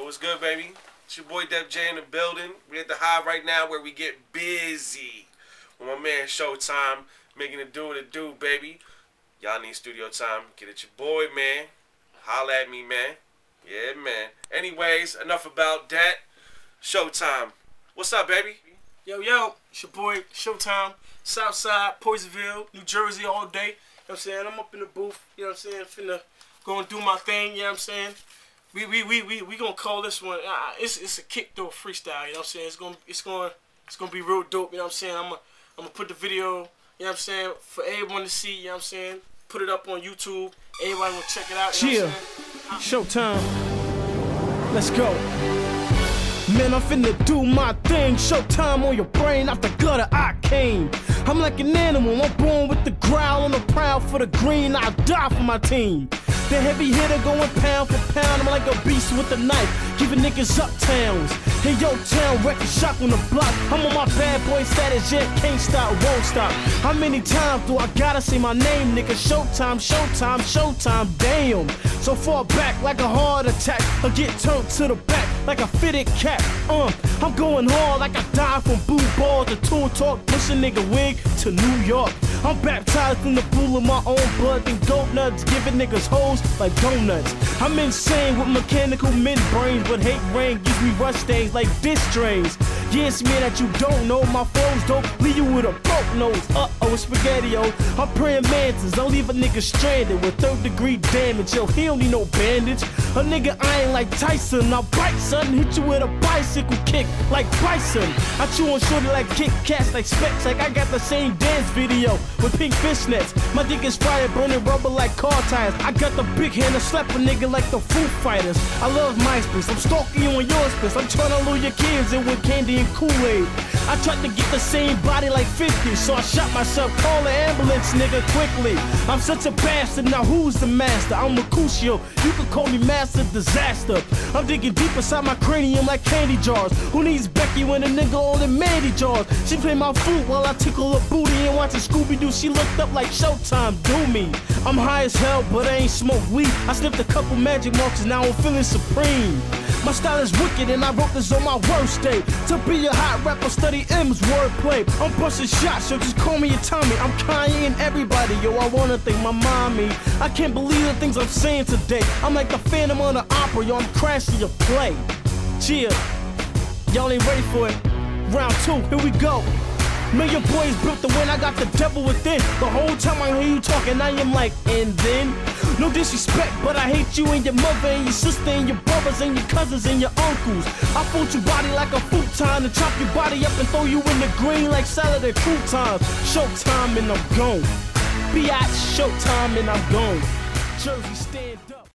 What's good, baby? It's your boy Def J in the building. We at the Hive right now where we get busy with my man Showtime, making it do what it do, baby. Y'all need studio time. Get at your boy, man. Holla at me, man. Yeah, man. Anyways, enough about that. Showtime. What's up, baby? Yo, it's your boy Showtime, Southside, Poisonville, New Jersey all day. You know what I'm saying? I'm up in the booth, you know what I'm saying? Finna go and do my thing, you know what I'm saying? We gonna call this one, it's a kick door freestyle, you know what I'm saying? It's gonna be real dope, you know what I'm saying? I'm gonna put the video, you know what I'm saying, for everyone to see, you know what I'm saying? Put it up on YouTube, everybody will check it out, you know what I'm saying? Showtime. Let's go. Man, I'm finna do my thing. Showtime on your brain. Out the gutter I came. I'm like an animal. I'm born with the growl. On the prowl for the green. I'll die for my team. The heavy hitter going pound for pound. I'm like a beast with a knife, giving niggas uptowns. Hey, yo, town, wrecking shop on the block. I'm on my bad boy status, yet can't stop, won't stop. How many times do I gotta say my name, nigga? Showtime, Showtime, Showtime, damn. So far back like a heart attack, I get turned to the back like a fitted cap. I'm going hard like I died from blue balls. The tool talk, push a nigga wig to New York. I'm baptized in the pool of my own blood, then goat nuts, giving niggas hoes like donuts. I'm insane with mechanical mid-brains, but hate rain gives me rush stains like disc trains. Yeah, it's me that you don't know. My flows dope, leave you with a broke nose. Uh-oh, spaghetti-o. I'm praying mantis, I'll leave a nigga stranded with third-degree damage. Yo, he don't need no bandage. A nigga I ain't like Tyson. I'll bite, son, hit you with a bicycle kick like Bryson. I chew on shorty like Kit Kats, like Specs, like I got the same dance video with pink fishnets. My dick is fire, burning rubber like car tires. I got the big hand to slap a nigga like the Foo Fighters. I love MySpace, I'm stalking you on your space. I'm trying to lure your kids in with candy and Kool-Aid. I tried to get the same body like 50, so I shot myself. Call the ambulance, nigga, quickly. I'm such a bastard, now who's the master? I'm Mercutio, you can call me Master Disaster. I'm digging deep inside my cranium like candy jars. Who needs Becky when a nigga all in Mandy jars? She play my flute while I tickle her booty and watching Scooby-Doo. She looked up like Showtime, do me. I'm high as hell, but I ain't smoke weed. I sniffed a couple magic marks and now I'm feeling supreme. My style is wicked and I wrote this on my worst day. To be a hot rapper, study M's wordplay. I'm busting shots, so just call me a Tommy. I'm Kanye and everybody, yo, I wanna thank my mommy. I can't believe the things I'm saying today. I'm like the Phantom on the Opera, yo, I'm crashing your play. Cheer, y'all ain't ready for it. Round 2, here we go. Million boys built to win, I got the devil within. The whole time I hear you talking, I am like, and then? No disrespect, but I hate you and your mother and your sister and your brothers and your cousins and your uncles. I fold your body like a futon and chop your body up and throw you in the green like salad and croutons. Showtime and I'm gone. B.I.T. Showtime and I'm gone. Jersey, stand up.